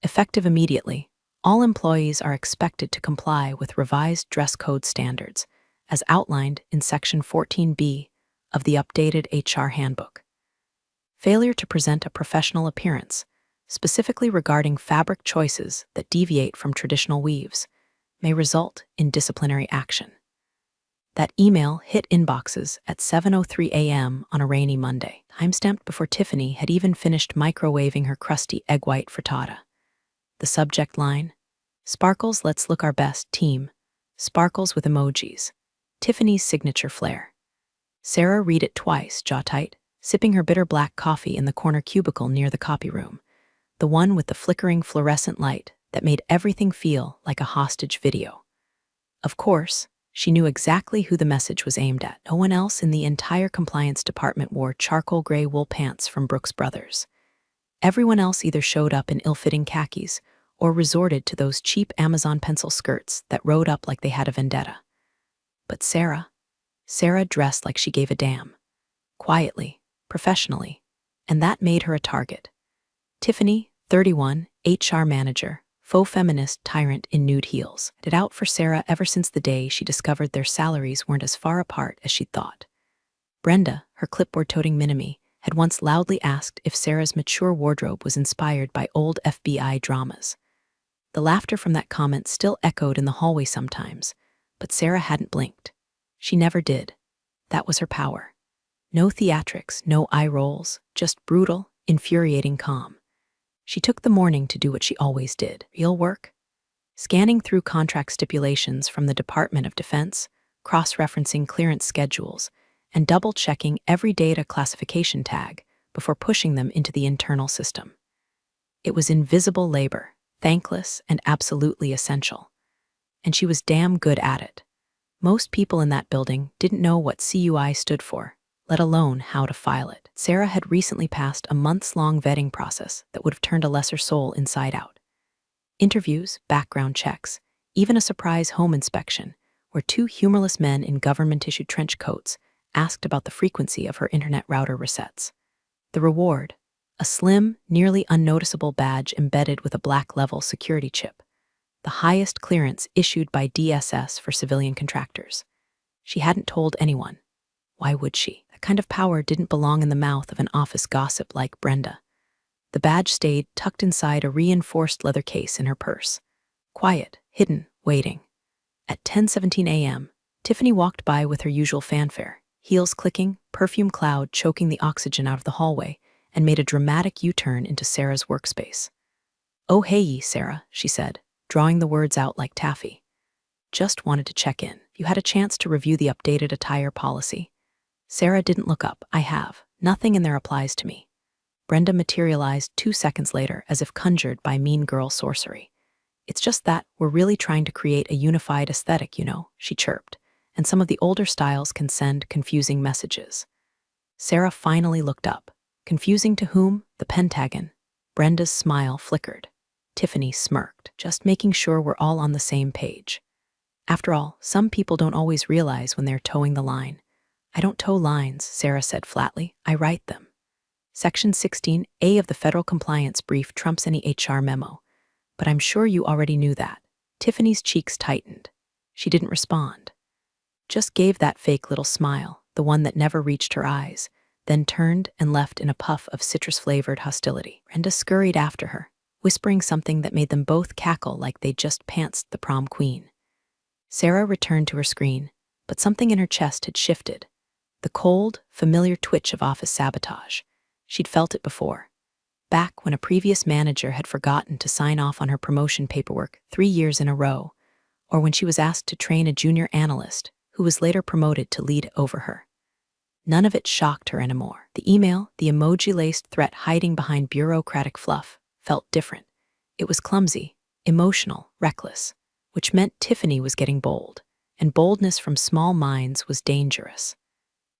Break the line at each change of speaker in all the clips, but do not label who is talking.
Effective immediately, all employees are expected to comply with revised dress code standards, as outlined in Section 14B of the updated HR Handbook. Failure to present a professional appearance, specifically regarding fabric choices that deviate from traditional weaves, may result in disciplinary action. That email hit inboxes at 7:03 a.m. on a rainy Monday, timestamped before Tiffany had even finished microwaving her crusty egg white frittata. The subject line: Sparkles, let's look our best, team. Sparkles with emojis. Tiffany's signature flair. Sarah read it twice, jaw tight, sipping her bitter black coffee in the corner cubicle near the copy room, the one with the flickering fluorescent light that made everything feel like a hostage video. Of course, she knew exactly who the message was aimed at. No one else in the entire compliance department wore charcoal gray wool pants from Brooks Brothers. Everyone else either showed up in ill-fitting khakis or resorted to those cheap Amazon pencil skirts that rode up like they had a vendetta. But Sarah dressed like she gave a damn. Quietly, professionally, and that made her a target. Tiffany, 31, HR manager, faux feminist tyrant in nude heels, had it out for Sarah ever since the day she discovered their salaries weren't as far apart as she'd thought. Brenda, her clipboard-toting minimie, had once loudly asked if Sarah's mature wardrobe was inspired by old FBI dramas. The laughter from that comment still echoed in the hallway sometimes, but Sarah hadn't blinked. She never did. That was her power. No theatrics, no eye rolls, just brutal, infuriating calm. She took the morning to do what she always did: real work. Scanning through contract stipulations from the Department of Defense, cross-referencing clearance schedules, and double-checking every data classification tag before pushing them into the internal system. It was invisible labor, thankless and absolutely essential. And she was damn good at it. Most people in that building didn't know what CUI stood for, let alone how to file it. Sarah had recently passed a months-long vetting process that would have turned a lesser soul inside out. Interviews, background checks, even a surprise home inspection, where two humorless men in government-issued trench coats asked about the frequency of her internet router resets. The reward: a slim, nearly unnoticeable badge embedded with a black-level security chip, the highest clearance issued by DSS for civilian contractors. She hadn't told anyone. Why would she? That kind of power didn't belong in the mouth of an office gossip like Brenda. The badge stayed tucked inside a reinforced leather case in her purse. Quiet, hidden, waiting. At 10:17 a.m., Tiffany walked by with her usual fanfare, heels clicking, perfume cloud choking the oxygen out of the hallway, and made a dramatic U-turn into Sarah's workspace. "Oh hey, Sarah," she said, drawing the words out like taffy. "Just wanted to check in. You had a chance to review the updated attire policy?" Sarah didn't look up. "I have. Nothing in there applies to me." Brenda materialized 2 seconds later as if conjured by mean girl sorcery. "It's just that we're really trying to create a unified aesthetic, she chirped, "and some of the older styles can send confusing messages." Sarah finally looked up. Confusing to whom? The Pentagon. Brenda's smile flickered. Tiffany smirked, "Just making sure we're all on the same page." After all, some people don't always realize when they're towing the line. "I don't tow lines," Sarah said flatly. "I write them." Section 16A of the Federal Compliance Brief trumps any HR memo. "But I'm sure you already knew that." Tiffany's cheeks tightened. She didn't respond. Just gave that fake little smile, the one that never reached her eyes, then turned and left in a puff of citrus-flavored hostility. Brenda scurried after her, whispering something that made them both cackle like they'd just pantsed the prom queen. Sarah returned to her screen, but something in her chest had shifted. The cold, familiar twitch of office sabotage. She'd felt it before. Back when a previous manager had forgotten to sign off on her promotion paperwork 3 years in a row, or when she was asked to train a junior analyst who was later promoted to lead over her. None of it shocked her anymore. The email, the emoji-laced threat hiding behind bureaucratic fluff, felt different. It was clumsy, emotional, reckless, which meant Tiffany was getting bold, and boldness from small minds was dangerous.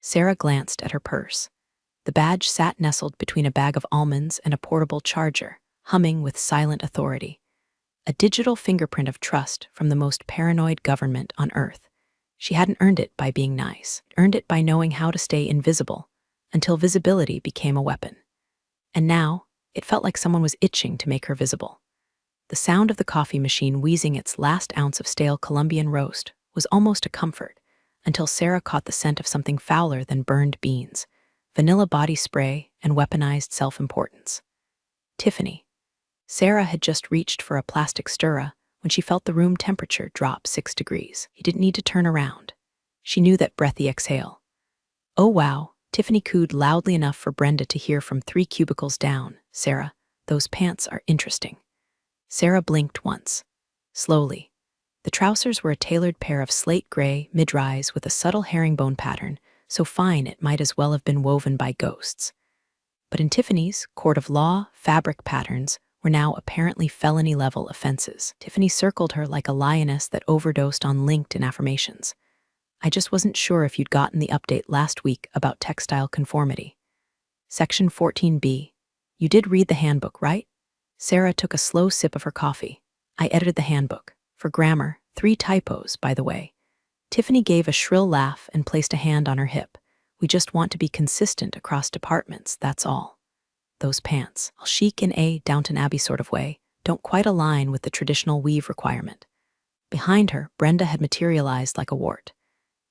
Sarah glanced at her purse. The badge sat nestled between a bag of almonds and a portable charger, humming with silent authority. A digital fingerprint of trust from the most paranoid government on Earth. She hadn't earned it by being nice, earned it by knowing how to stay invisible, until visibility became a weapon. And now, it felt like someone was itching to make her visible. The sound of the coffee machine wheezing its last ounce of stale Colombian roast was almost a comfort, until Sarah caught the scent of something fouler than burned beans, vanilla body spray, and weaponized self-importance. Tiffany. Sarah had just reached for a plastic stirrer when she felt the room temperature drop 6 degrees. He didn't need to turn around. She knew that breathy exhale. "Oh wow," Tiffany cooed loudly enough for Brenda to hear from 3 cubicles down. "Sarah, those pants are interesting." Sarah blinked once. Slowly. The trousers were a tailored pair of slate gray mid-rise with a subtle herringbone pattern, so fine it might as well have been woven by ghosts. But in Tiffany's, court of law, fabric patterns were now apparently felony-level offenses. Tiffany circled her like a lioness that overdosed on LinkedIn affirmations. "I just wasn't sure if you'd gotten the update last week about textile conformity." Section 14B. "You did read the handbook, right?" Sarah took a slow sip of her coffee. "I edited the handbook. For grammar, 3 typos, by the way." Tiffany gave a shrill laugh and placed a hand on her hip. "We just want to be consistent across departments, that's all. Those pants, all chic in a Downton Abbey sort of way, don't quite align with the traditional weave requirement." Behind her, Brenda had materialized like a wart.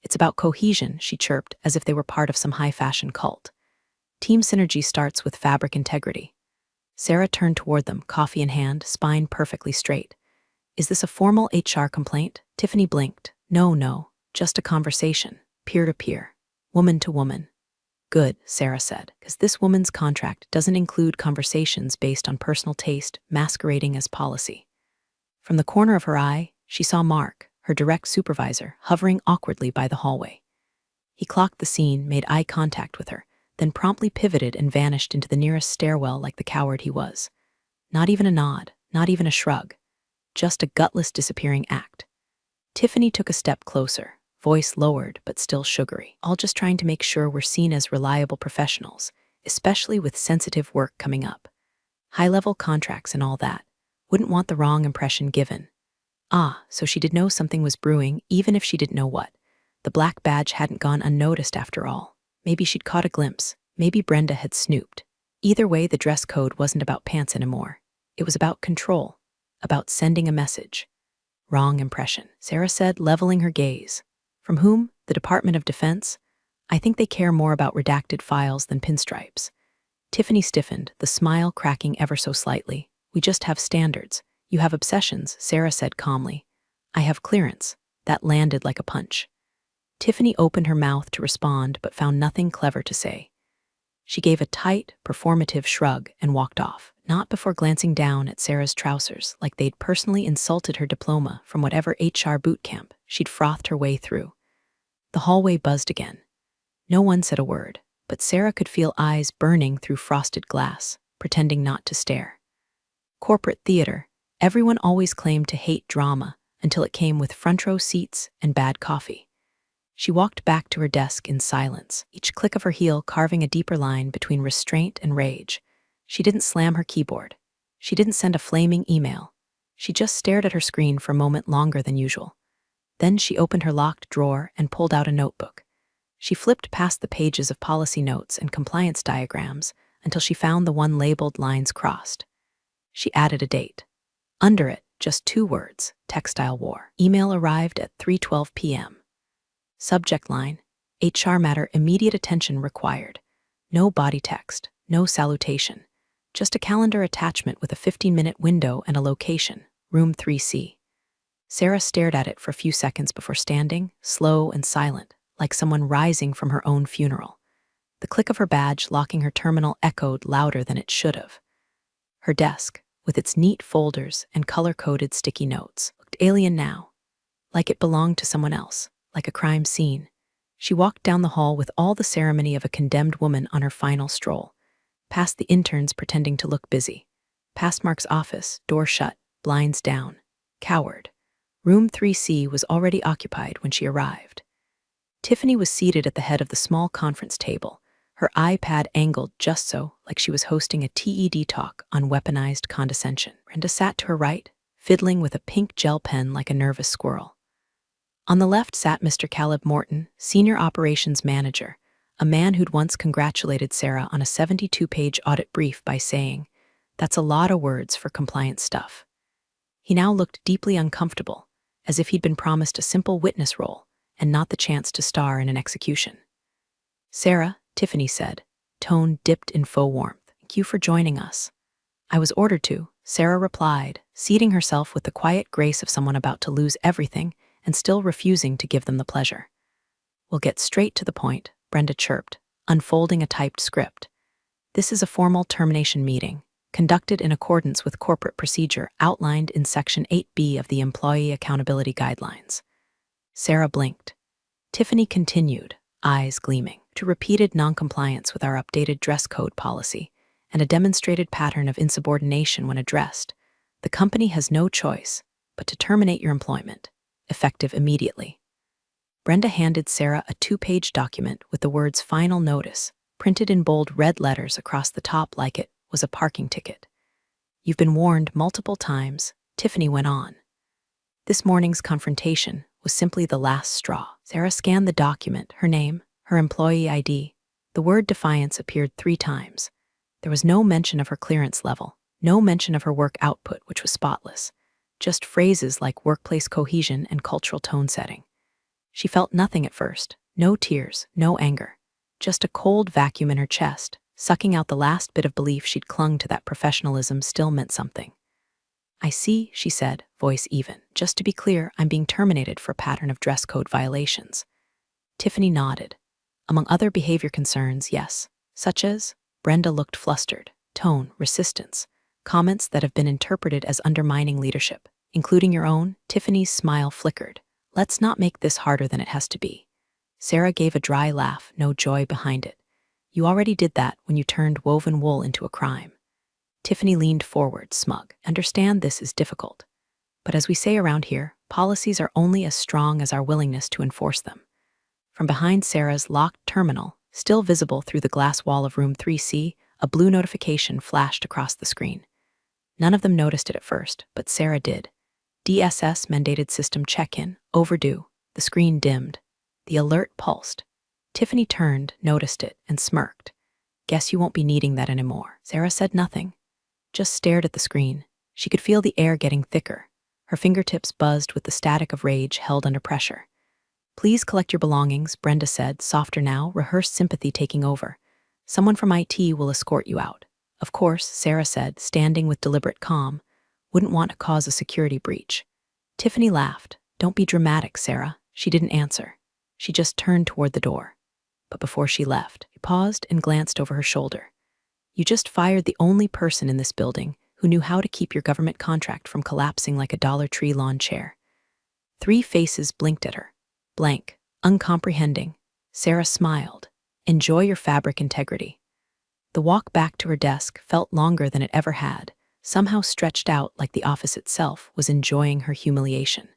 "It's about cohesion," she chirped, as if they were part of some high-fashion cult. "Team synergy starts with fabric integrity." Sarah turned toward them, coffee in hand, spine perfectly straight. "Is this a formal HR complaint?" Tiffany blinked. No, just a conversation, peer-to-peer, woman-to-woman." "Good," Sarah said, "because this woman's contract doesn't include conversations based on personal taste masquerading as policy." From the corner of her eye, she saw Mark, her direct supervisor, hovering awkwardly by the hallway. He clocked the scene, made eye contact with her, then promptly pivoted and vanished into the nearest stairwell like the coward he was. Not even a nod, not even a shrug. Just a gutless disappearing act. Tiffany took a step closer, voice lowered but still sugary. "All just trying to make sure we're seen as reliable professionals, especially with sensitive work coming up. High-level contracts and all that. Wouldn't want the wrong impression given." Ah, so she did know something was brewing, even if she didn't know what. The black badge hadn't gone unnoticed after all. Maybe she'd caught a glimpse. Maybe Brenda had snooped. Either way, the dress code wasn't about pants anymore. It was about control, about sending a message. "Wrong impression," Sarah said, leveling her gaze. "From whom? The Department of Defense? I think they care more about redacted files than pinstripes." Tiffany stiffened, the smile cracking ever so slightly. "We just have standards. You have obsessions," Sarah said calmly. "I have clearance." That landed like a punch. Tiffany opened her mouth to respond but found nothing clever to say. She gave a tight, performative shrug and walked off, not before glancing down at Sarah's trousers like they'd personally insulted her diploma from whatever HR boot camp she'd frothed her way through. The hallway buzzed again. No one said a word, but Sarah could feel eyes burning through frosted glass, pretending not to stare. Corporate theater. Everyone always claimed to hate drama until it came with front-row seats and bad coffee. She walked back to her desk in silence, each click of her heel carving a deeper line between restraint and rage. She didn't slam her keyboard. She didn't send a flaming email. She just stared at her screen for a moment longer than usual. Then she opened her locked drawer and pulled out a notebook. She flipped past the pages of policy notes and compliance diagrams until she found the one labeled lines crossed. She added a date. Under it, just 2 words, textile war. Email arrived at 3:12 p.m. Subject line, HR matter immediate attention required. No body text, no salutation. Just a calendar attachment with a 15-minute window and a location, room 3C. Sarah stared at it for a few seconds before standing, slow and silent, like someone rising from her own funeral. The click of her badge locking her terminal echoed louder than it should have. Her desk, with its neat folders and color-coded sticky notes, looked alien now, like it belonged to someone else, like a crime scene. She walked down the hall with all the ceremony of a condemned woman on her final stroll, past the interns pretending to look busy, past Mark's office, door shut, blinds down. Coward. Room 3C was already occupied when she arrived. Tiffany was seated at the head of the small conference table, her iPad angled just so, like she was hosting a TED talk on weaponized condescension. Brenda sat to her right, fiddling with a pink gel pen like a nervous squirrel. On the left sat Mr. Caleb Morton, Senior Operations Manager, a man who'd once congratulated Sarah on a 72-page audit brief by saying, "That's a lot of words for compliance stuff." He now looked deeply uncomfortable, as if he'd been promised a simple witness role and not the chance to star in an execution. "Sarah," Tiffany said, tone dipped in faux warmth, "thank you for joining us." "I was ordered to," Sarah replied, seating herself with the quiet grace of someone about to lose everything and still refusing to give them the pleasure. "We'll get straight to the point," Brenda chirped, unfolding a typed script. "This is a formal termination meeting, conducted in accordance with corporate procedure outlined in Section 8B of the Employee Accountability Guidelines." Sarah blinked. Tiffany continued, eyes gleaming, "To repeated noncompliance with our updated dress code policy and a demonstrated pattern of insubordination when addressed, the company has no choice but to terminate your employment, effective immediately." Brenda handed Sarah a 2-page document with the words "Final Notice" printed in bold red letters across the top like it was a parking ticket. "You've been warned multiple times," Tiffany went on. "This morning's confrontation was simply the last straw." Sarah scanned the document, her name, her employee ID. The word defiance appeared 3 times. There was no mention of her clearance level, no mention of her work output, which was spotless, just phrases like workplace cohesion and cultural tone setting. She felt nothing at first, no tears, no anger, just a cold vacuum in her chest, sucking out the last bit of belief she'd clung to that professionalism still meant something. "I see," she said, voice even. "Just to be clear, I'm being terminated for a pattern of dress code violations." Tiffany nodded. "Among other behavior concerns, yes. Such as?" Brenda looked flustered. "Tone, resistance, comments that have been interpreted as undermining leadership, including your own." Tiffany's smile flickered. "Let's not make this harder than it has to be." Sarah gave a dry laugh, no joy behind it. "You already did that when you turned woven wool into a crime." Tiffany leaned forward, smug. "Understand this is difficult. But as we say around here, policies are only as strong as our willingness to enforce them." From behind Sarah's locked terminal, still visible through the glass wall of room 3C, a blue notification flashed across the screen. None of them noticed it at first, but Sarah did. "DSS mandated system check-in, overdue." The screen dimmed. The alert pulsed. Tiffany turned, noticed it, and smirked. "Guess you won't be needing that anymore." Sarah said nothing, just stared at the screen. She could feel the air getting thicker. Her fingertips buzzed with the static of rage held under pressure. "Please collect your belongings," Brenda said, softer now, rehearsed sympathy taking over. "Someone from IT will escort you out." "Of course," Sarah said, standing with deliberate calm. "Wouldn't want to cause a security breach." Tiffany laughed. "Don't be dramatic, Sarah." She didn't answer. She just turned toward the door. But before she left, she paused and glanced over her shoulder. "You just fired the only person in this building who knew how to keep your government contract from collapsing like a Dollar Tree lawn chair." 3 faces blinked at her. Blank, uncomprehending. Sarah smiled. "Enjoy your fabric integrity." The walk back to her desk felt longer than it ever had, somehow stretched out like the office itself was enjoying her humiliation.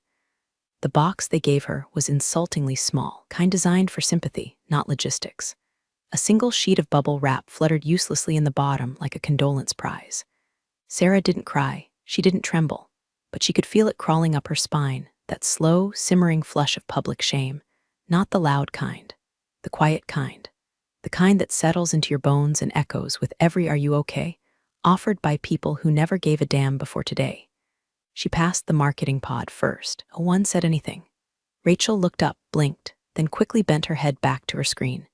The box they gave her was insultingly small, kind designed for sympathy, not logistics. A single sheet of bubble wrap fluttered uselessly in the bottom like a condolence prize. Sarah didn't cry, she didn't tremble, but she could feel it crawling up her spine, that slow, simmering flush of public shame. Not the loud kind, the quiet kind. The kind that settles into your bones and echoes with every "Are you okay?" offered by people who never gave a damn before today. She passed the marketing pod first. No one said anything. Rachel looked up, blinked, then quickly bent her head back to her screen.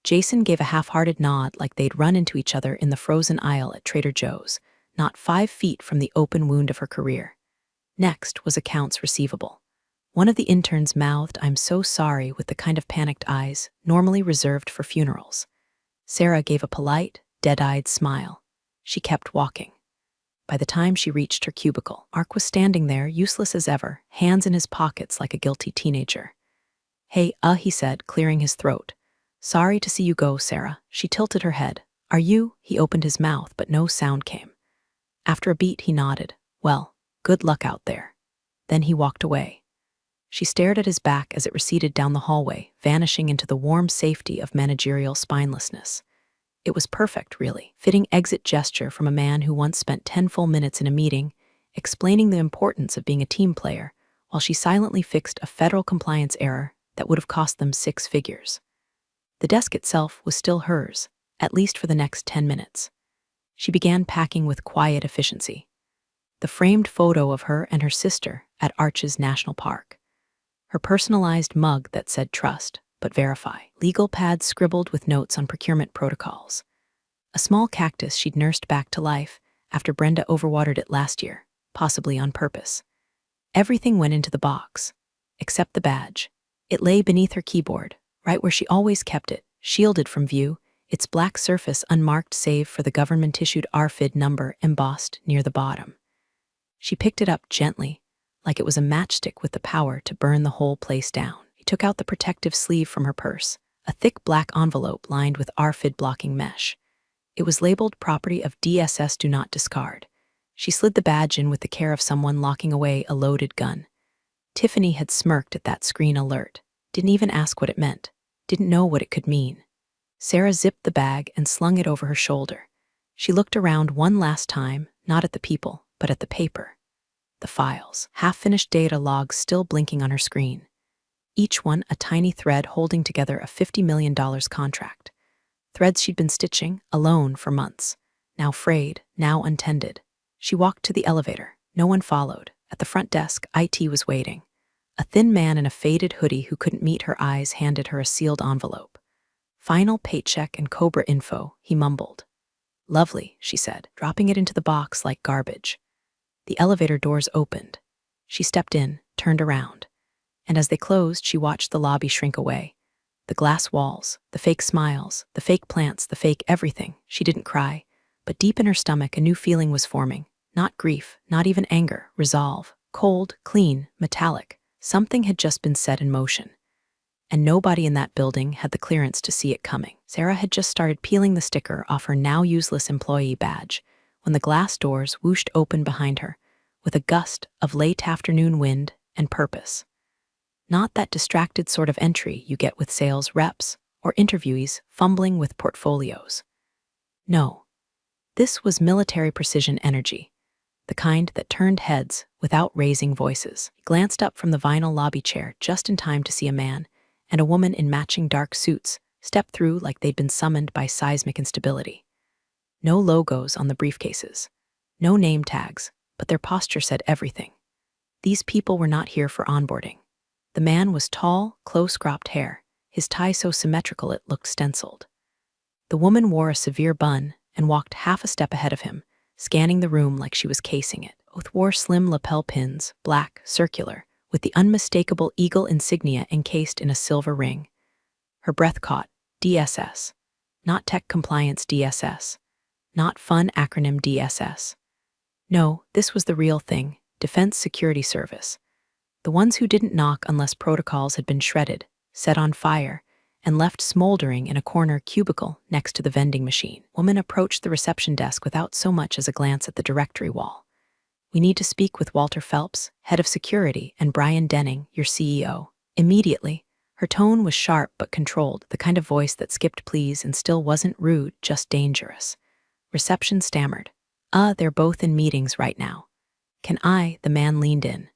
Jason gave a half-hearted nod like they'd run into each other in the frozen aisle at Trader Joe's, not 5 feet from the open wound of her career. Next was accounts receivable. One of the interns mouthed, "I'm so sorry," with the kind of panicked eyes normally reserved for funerals. Sarah gave a polite, dead-eyed smile. She kept walking. By the time she reached her cubicle, Mark was standing there, useless as ever, hands in his pockets like a guilty teenager. "Hey, he said, clearing his throat. "Sorry to see you go, Sarah." She tilted her head. "Are you?" He opened his mouth, but no sound came. After a beat, he nodded. "Well, good luck out there." Then he walked away. She stared at his back as it receded down the hallway, vanishing into the warm safety of managerial spinelessness. It was perfect, really, fitting exit gesture from a man who once spent 10 full minutes in a meeting, explaining the importance of being a team player, while she silently fixed a federal compliance error that would have cost them 6 figures. The desk itself was still hers, at least for the next 10 minutes. She began packing with quiet efficiency. The framed photo of her and her sister at Arches National Park. Her personalized mug that said trust, but verify. Legal pads scribbled with notes on procurement protocols. A small cactus she'd nursed back to life after Brenda overwatered it last year, possibly on purpose. Everything went into the box, except the badge. It lay beneath her keyboard, right where she always kept it, shielded from view, its black surface unmarked save for the government-issued RFID number embossed near the bottom. She picked it up gently, like it was a matchstick with the power to burn the whole place down. She took out the protective sleeve from her purse, a thick black envelope lined with RFID blocking mesh. It was labeled Property of DSS Do Not Discard. She slid the badge in with the care of someone locking away a loaded gun. Tiffany had smirked at that screen alert, didn't even ask what it meant, didn't know what it could mean. Sarah zipped the bag and slung it over her shoulder. She looked around one last time, not at the people, but at the paper. The files, half-finished data logs still blinking on her screen. Each one a tiny thread holding together a $50 million contract. Threads she'd been stitching, alone, for months. Now frayed, now untended. She walked to the elevator. No one followed. At the front desk, IT was waiting. A thin man in a faded hoodie who couldn't meet her eyes handed her a sealed envelope. Final paycheck and Cobra info, he mumbled. Lovely, she said, dropping it into the box like garbage. The elevator doors opened. She stepped in, turned around. And as they closed, she watched the lobby shrink away. The glass walls, the fake smiles, the fake plants, the fake everything. She didn't cry, but deep in her stomach a new feeling was forming. Not grief, not even anger, resolve. Cold, clean, metallic. Something had just been set in motion. And nobody in that building had the clearance to see it coming. Sarah had just started peeling the sticker off her now useless employee badge when the glass doors whooshed open behind her with a gust of late afternoon wind and purpose. Not that distracted sort of entry you get with sales reps or interviewees fumbling with portfolios. No, this was military precision energy, the kind that turned heads without raising voices. He glanced up from the vinyl lobby chair just in time to see a man and a woman in matching dark suits step through like they'd been summoned by seismic instability. No logos on the briefcases, no name tags, but their posture said everything. These people were not here for onboarding. The man was tall, close-cropped hair, his tie so symmetrical it looked stenciled. The woman wore a severe bun and walked half a step ahead of him, scanning the room like she was casing it. Both wore slim lapel pins, black, circular, with the unmistakable eagle insignia encased in a silver ring. Her breath caught. DSS. Not tech compliance DSS. Not fun acronym DSS. No, this was the real thing, Defense Security Service. The ones who didn't knock unless protocols had been shredded, set on fire, and left smoldering in a corner cubicle next to the vending machine. Woman approached the reception desk without so much as a glance at the directory wall. We need to speak with Walter Phelps, head of security, and Brian Denning, your CEO. Immediately. Her tone was sharp but controlled, the kind of voice that skipped please and still wasn't rude, just dangerous. Reception stammered. They're both in meetings right now. Can I? The man leaned in.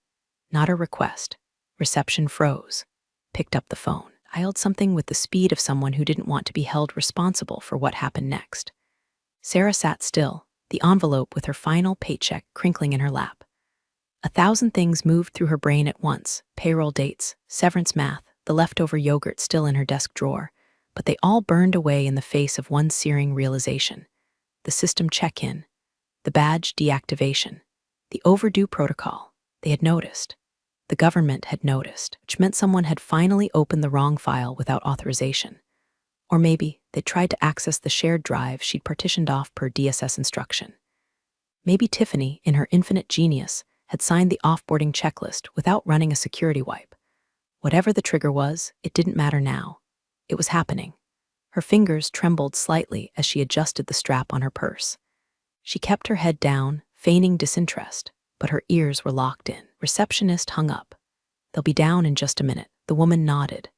Not a request. Reception froze. Picked up the phone. Dialed something with the speed of someone who didn't want to be held responsible for what happened next. Sarah sat still, the envelope with her final paycheck crinkling in her lap. 1,000 things moved through her brain at once, payroll dates, severance math, the leftover yogurt still in her desk drawer, but they all burned away in the face of one searing realization. The system check-in, the badge deactivation, the overdue protocol. They had noticed. The government had noticed, which meant someone had finally opened the wrong file without authorization. Or maybe they'd tried to access the shared drive she'd partitioned off per DSS instruction. Maybe Tiffany, in her infinite genius, had signed the offboarding checklist without running a security wipe. Whatever the trigger was, it didn't matter now. It was happening. Her fingers trembled slightly as she adjusted the strap on her purse. She kept her head down, feigning disinterest, but her ears were locked in. Receptionist hung up. They'll be down in just a minute. The woman nodded.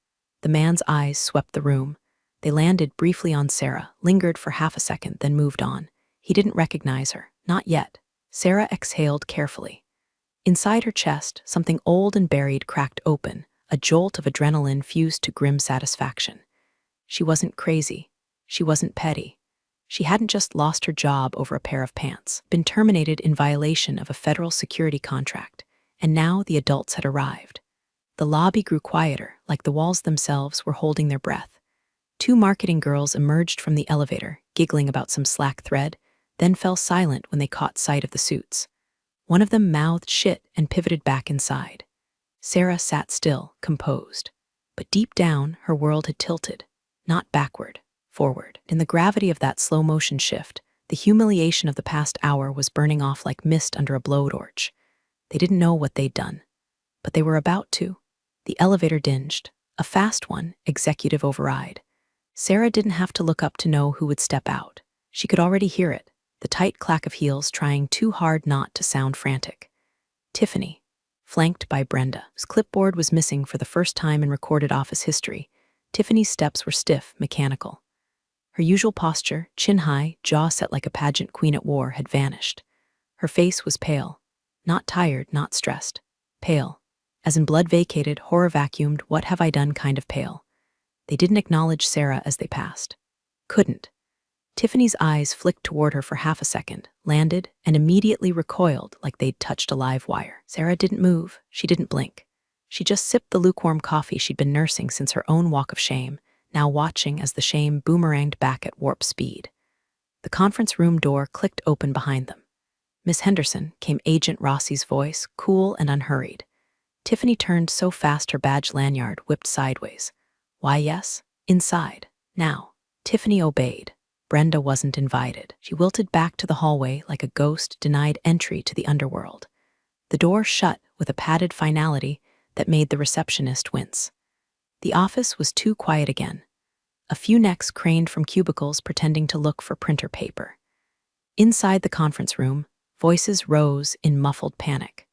The man's eyes swept the room. They landed briefly on Sarah, lingered for half a second, then moved on. He didn't recognize her. Not yet. Sarah exhaled carefully. Inside her chest, something old and buried cracked open, a jolt of adrenaline fused to grim satisfaction. She wasn't crazy. She wasn't petty. She hadn't just lost her job over a pair of pants, been terminated in violation of a federal security contract, and now the adults had arrived. The lobby grew quieter, like the walls themselves were holding their breath. Two marketing girls emerged from the elevator, giggling about some slack thread, then fell silent when they caught sight of the suits. One of them mouthed shit and pivoted back inside. Sarah sat still, composed. But deep down, her world had tilted. Not backward, forward. In the gravity of that slow-motion shift, the humiliation of the past hour was burning off like mist under a blowtorch. They didn't know what they'd done, but they were about to. The elevator dinged. A fast one, executive override. Sarah didn't have to look up to know who would step out. She could already hear it, the tight clack of heels trying too hard not to sound frantic. Tiffany, flanked by Brenda, whose clipboard was missing for the first time in recorded office history. Tiffany's steps were stiff, mechanical. Her usual posture, chin high, jaw set like a pageant queen at war, had vanished. Her face was pale. Not tired, not stressed. Pale. As in blood vacated, horror vacuumed, what have I done kind of pale. They didn't acknowledge Sarah as they passed. Couldn't. Tiffany's eyes flicked toward her for half a second, landed, and immediately recoiled like they'd touched a live wire. Sarah didn't move. She didn't blink. She just sipped the lukewarm coffee she'd been nursing since her own walk of shame, now watching as the shame boomeranged back at warp speed. The conference room door clicked open behind them. Miss Henderson, came Agent Rossi's voice, cool and unhurried. Tiffany turned so fast her badge lanyard whipped sideways. Why, yes, inside, now. Tiffany obeyed. Brenda wasn't invited. She wilted back to the hallway like a ghost denied entry to the underworld. The door shut with a padded finality that made the receptionist wince. The office was too quiet again. A few necks craned from cubicles pretending to look for printer paper. Inside the conference room, voices rose in muffled panic.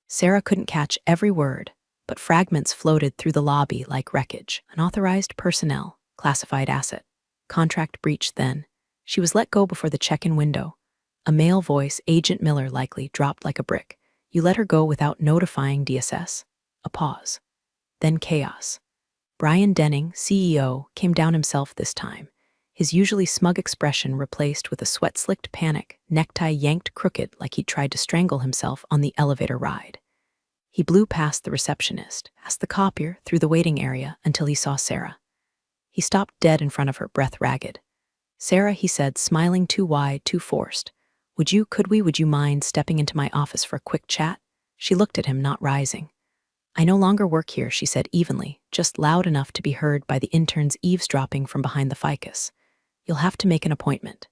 Sarah couldn't catch every word, but fragments floated through the lobby like wreckage. Unauthorized personnel, classified asset. Contract breached then. She was let go before the check-in window. A male voice, Agent Miller likely, dropped like a brick. You let her go without notifying DSS? A pause. Then chaos. Brian Denning, CEO, came down himself this time. His usually smug expression replaced with a sweat-slicked panic, necktie yanked crooked like he'd tried to strangle himself on the elevator ride. He blew past the receptionist, past the copier, through the waiting area, until he saw Sarah. He stopped dead in front of her, breath ragged. Sarah, he said, smiling too wide, too forced. Would you mind stepping into my office for a quick chat? She looked at him, not rising. I no longer work here, she said evenly, just loud enough to be heard by the interns eavesdropping from behind the ficus. You'll have to make an appointment.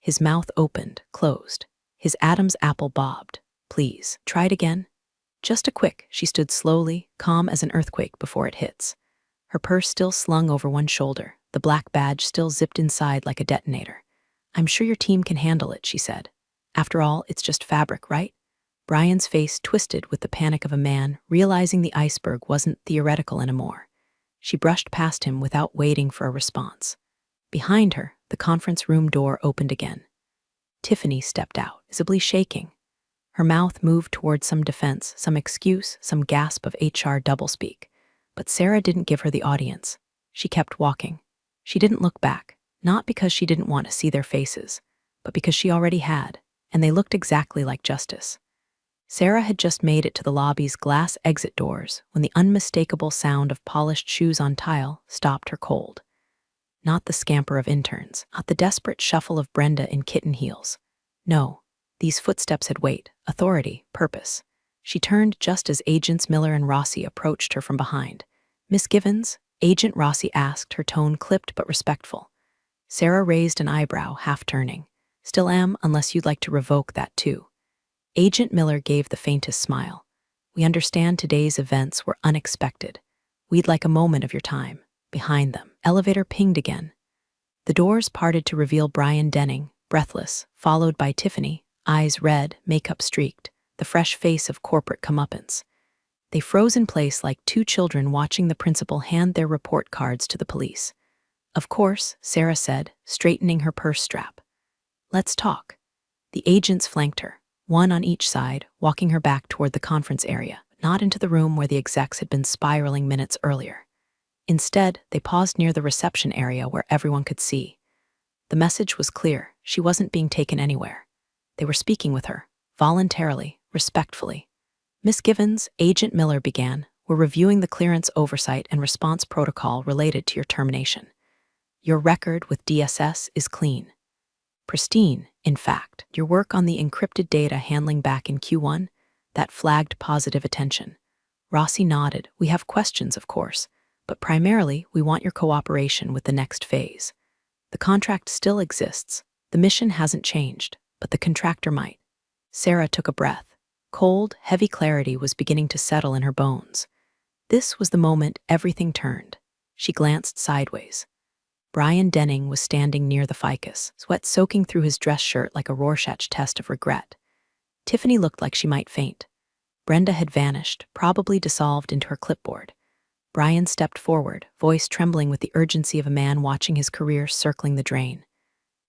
His mouth opened, closed. His Adam's apple bobbed. Please, try it again. Just a quick. She stood slowly, calm as an earthquake before it hits. Her purse still slung over one shoulder, the black badge still zipped inside like a detonator. I'm sure your team can handle it, she said. After all, it's just fabric, right? Brian's face twisted with the panic of a man realizing the iceberg wasn't theoretical anymore. She brushed past him without waiting for a response. Behind her, the conference room door opened again. Tiffany stepped out, visibly shaking. Her mouth moved toward some defense, some excuse, some gasp of HR doublespeak. But Sarah didn't give her the audience. She kept walking. She didn't look back, not because she didn't want to see their faces, but because she already had, and they looked exactly like justice. Sarah had just made it to the lobby's glass exit doors when the unmistakable sound of polished shoes on tile stopped her cold. Not the scamper of interns, not the desperate shuffle of Brenda in kitten heels. No, these footsteps had weight, authority, purpose. She turned just as Agents Miller and Rossi approached her from behind. Miss Givens? Agent Rossi asked, her tone clipped but respectful. Sarah raised an eyebrow, half turning. Still am, unless you'd like to revoke that too. Agent Miller gave the faintest smile. We understand today's events were unexpected. We'd like a moment of your time. Behind them, elevator pinged again. The doors parted to reveal Brian Denning, breathless, followed by Tiffany, eyes red, makeup streaked, the fresh face of corporate comeuppance. They froze in place like two children watching the principal hand their report cards to the police. Of course, Sarah said, straightening her purse strap. Let's talk. The agents flanked her, one on each side, walking her back toward the conference area, not into the room where the execs had been spiraling minutes earlier. Instead, they paused near the reception area where everyone could see. The message was clear. She wasn't being taken anywhere. They were speaking with her, voluntarily, respectfully. "Miss Givens," Agent Miller began, "we're reviewing the clearance oversight and response protocol related to your termination. Your record with DSS is clean. Pristine, in fact. Your work on the encrypted data handling back in Q1, that flagged positive attention." Rossi nodded. "We have questions, of course, but primarily we want your cooperation with the next phase. The contract still exists. The mission hasn't changed, but the contractor might." Sarah took a breath. Cold, heavy clarity was beginning to settle in her bones. This was the moment everything turned. She glanced sideways. Brian Denning was standing near the ficus, sweat soaking through his dress shirt like a Rorschach test of regret. Tiffany looked like she might faint. Brenda had vanished, probably dissolved into her clipboard. Brian stepped forward, voice trembling with the urgency of a man watching his career circling the drain.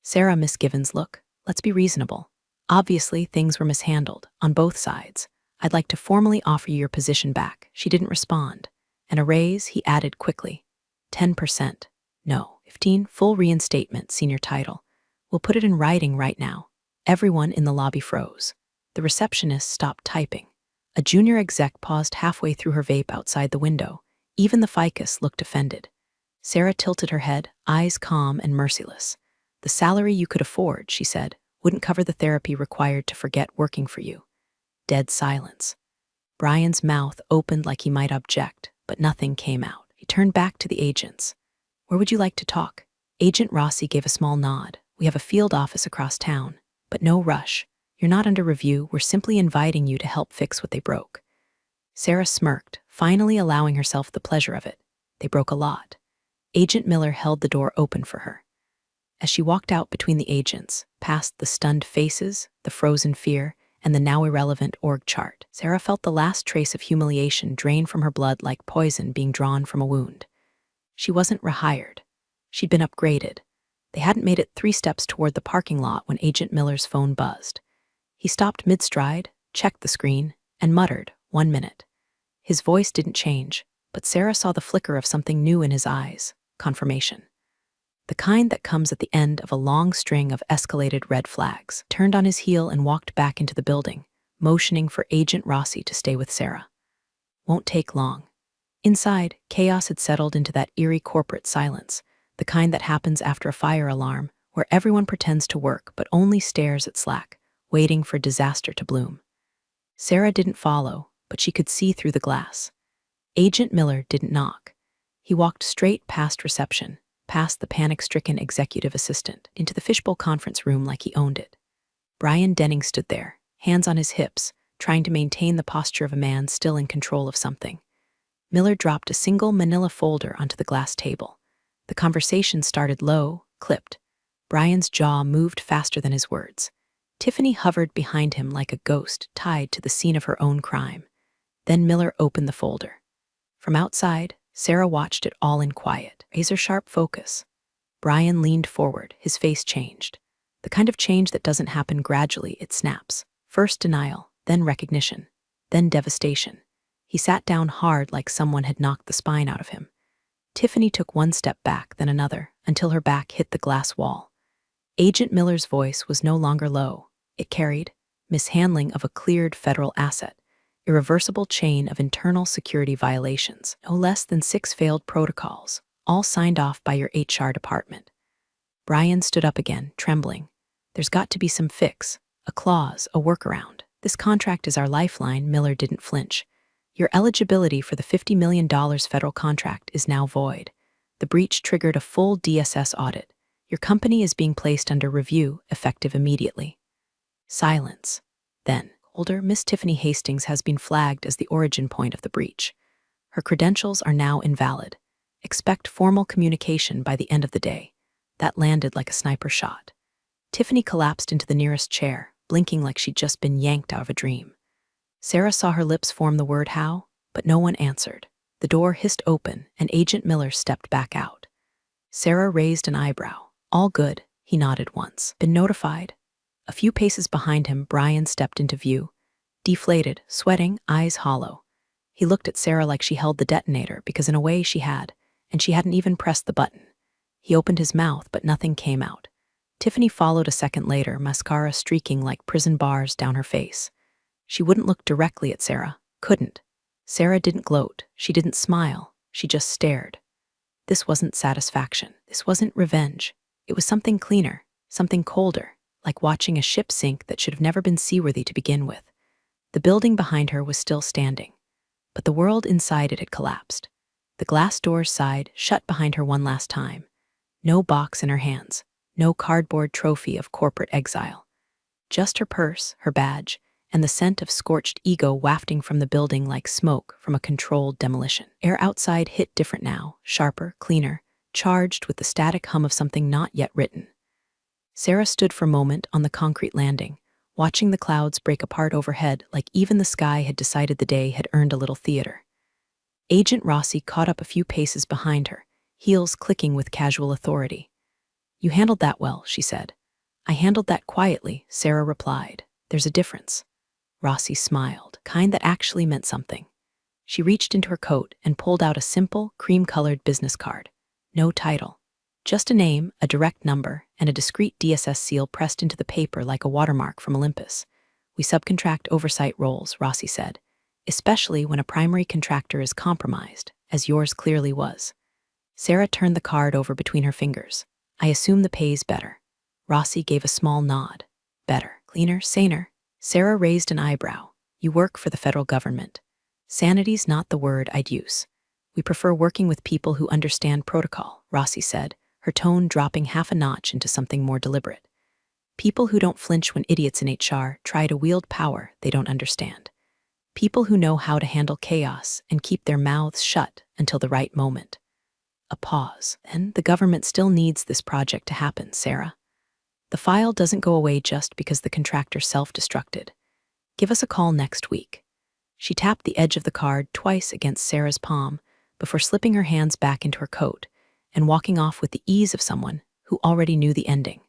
"Sarah, Miss Givens, look, let's be reasonable. Obviously, things were mishandled, on both sides. I'd like to formally offer you your position back." She didn't respond. "And a raise," he added quickly. 10%. "No, 15, full reinstatement, senior title. We'll put it in writing right now." Everyone in the lobby froze. The receptionist stopped typing. A junior exec paused halfway through her vape outside the window. Even the ficus looked offended. Sarah tilted her head, eyes calm and merciless. "The salary you could afford," she said, "wouldn't cover the therapy required to forget working for you." Dead silence. Brian's mouth opened like he might object, but nothing came out. He turned back to the agents. "Where would you like to talk?" Agent Rossi gave a small nod. "We have a field office across town, but no rush. You're not under review. We're simply inviting you to help fix what they broke." Sarah smirked, finally allowing herself the pleasure of it. They broke a lot. Agent Miller held the door open for her. As she walked out between the agents, past the stunned faces, the frozen fear, and the now irrelevant org chart, Sarah felt the last trace of humiliation drain from her blood like poison being drawn from a wound. She wasn't rehired. She'd been upgraded. They hadn't made it 3 steps toward the parking lot when Agent Miller's phone buzzed. He stopped mid-stride, checked the screen, and muttered, "1 minute." His voice didn't change, but Sarah saw the flicker of something new in his eyes, confirmation. The kind that comes at the end of a long string of escalated red flags. Turned on his heel and walked back into the building, motioning for Agent Rossi to stay with Sarah. "Won't take long." Inside, chaos had settled into that eerie corporate silence, the kind that happens after a fire alarm, where everyone pretends to work but only stares at Slack, waiting for disaster to bloom. Sarah didn't follow, but she could see through the glass. Agent Miller didn't knock. He walked straight past reception, past the panic-stricken executive assistant, into the fishbowl conference room like he owned it. Brian Denning stood there, hands on his hips, trying to maintain the posture of a man still in control of something. Miller dropped a single manila folder onto the glass table. The conversation started low, clipped. Brian's jaw moved faster than his words. Tiffany hovered behind him like a ghost tied to the scene of her own crime. Then Miller opened the folder. From outside, Sarah watched it all in quiet, razor-sharp focus. Brian leaned forward, his face changed. The kind of change that doesn't happen gradually, it snaps. First denial, then recognition, then devastation. He sat down hard like someone had knocked the spine out of him. Tiffany took 1 step back, then another, until her back hit the glass wall. Agent Miller's voice was no longer low. It carried mishandling of a cleared federal asset, irreversible chain of internal security violations, no less than 6 failed protocols, all signed off by your HR department. Brian stood up again, trembling. "There's got to be some fix, a clause, a workaround. This contract is our lifeline." Miller didn't flinch. "Your eligibility for the $50 million federal contract is now void. The breach triggered a full DSS audit. Your company is being placed under review, effective immediately." Silence. Then, older Miss Tiffany Hastings has been flagged as the origin point of the breach. Her credentials are now invalid. Expect formal communication by the end of the day. That landed like a sniper shot. Tiffany collapsed into the nearest chair, blinking like she'd just been yanked out of a dream. Sarah saw her lips form the word "how," but no one answered. The door hissed open, and Agent Miller stepped back out. Sarah raised an eyebrow. "All good," he nodded once. "Been notified?" A few paces behind him, Brian stepped into view. Deflated, sweating, eyes hollow. He looked at Sarah like she held the detonator, because in a way she had, and she hadn't even pressed the button. He opened his mouth, but nothing came out. Tiffany followed a second later, mascara streaking like prison bars down her face. She wouldn't look directly at Sarah. Couldn't. Sarah didn't gloat. She didn't smile. She just stared. This wasn't satisfaction. This wasn't revenge. It was something cleaner, something colder, like watching a ship sink that should have never been seaworthy to begin with. The building behind her was still standing, but the world inside it had collapsed. The glass doors sighed, shut behind her one last time. No box in her hands, no cardboard trophy of corporate exile. Just her purse, her badge, and the scent of scorched ego wafting from the building like smoke from a controlled demolition. Air outside hit different now, sharper, cleaner, charged with the static hum of something not yet written. Sarah stood for a moment on the concrete landing, watching the clouds break apart overhead like even the sky had decided the day had earned a little theater. Agent Rossi caught up a few paces behind her, heels clicking with casual authority. "You handled that well," she said. "I handled that quietly," Sarah replied. "There's a difference." Rossi smiled, kind that actually meant something. She reached into her coat and pulled out a simple, cream-colored business card. No title. Just a name, a direct number, and a discreet DSS seal pressed into the paper like a watermark from Olympus. "We subcontract oversight roles," Rossi said, "especially when a primary contractor is compromised, as yours clearly was." Sarah turned the card over between her fingers. "I assume the pay's better." Rossi gave a small nod. "Better, cleaner, saner." Sarah raised an eyebrow. "You work for the federal government. Sanity's not the word I'd use. We prefer working with people who understand protocol," Rossi said, her tone dropping half a notch into something more deliberate. "People who don't flinch when idiots in HR try to wield power they don't understand. People who know how to handle chaos and keep their mouths shut until the right moment." A pause. "Then the government still needs this project to happen, Sarah. The file doesn't go away just because the contractor self-destructed. Give us a call next week." She tapped the edge of the card twice against Sarah's palm before slipping her hands back into her coat and walking off with the ease of someone who already knew the ending.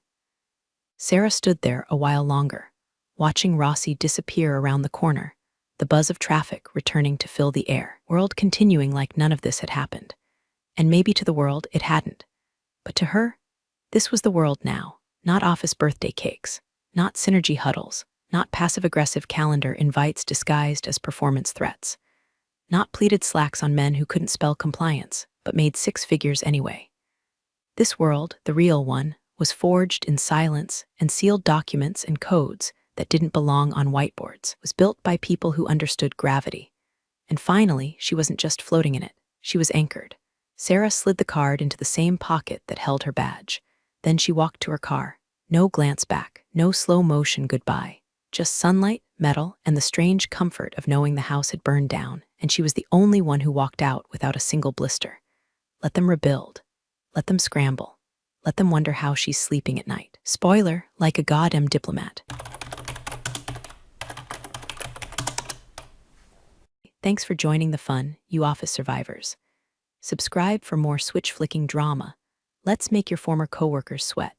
Sarah stood there a while longer, watching Rossi disappear around the corner, the buzz of traffic returning to fill the air, world continuing like none of this had happened. And maybe to the world it hadn't. But to her, this was the world now. Not office birthday cakes, not synergy huddles, not passive-aggressive calendar invites disguised as performance threats, not pleated slacks on men who couldn't spell compliance, but made six figures anyway. This world, the real one, was forged in silence and sealed documents and codes that didn't belong on whiteboards, was built by people who understood gravity. And finally, she wasn't just floating in it, she was anchored. Sarah slid the card into the same pocket that held her badge. Then she walked to her car. No glance back, no slow motion goodbye. Just sunlight, metal, and the strange comfort of knowing the house had burned down, and she was the only one who walked out without a single blister. Let them rebuild. Let them scramble. Let them wonder how she's sleeping at night. Spoiler, like a goddamn diplomat. Thanks for joining the fun, you office survivors. Subscribe for more switch-flicking drama. Let's make your former coworkers sweat.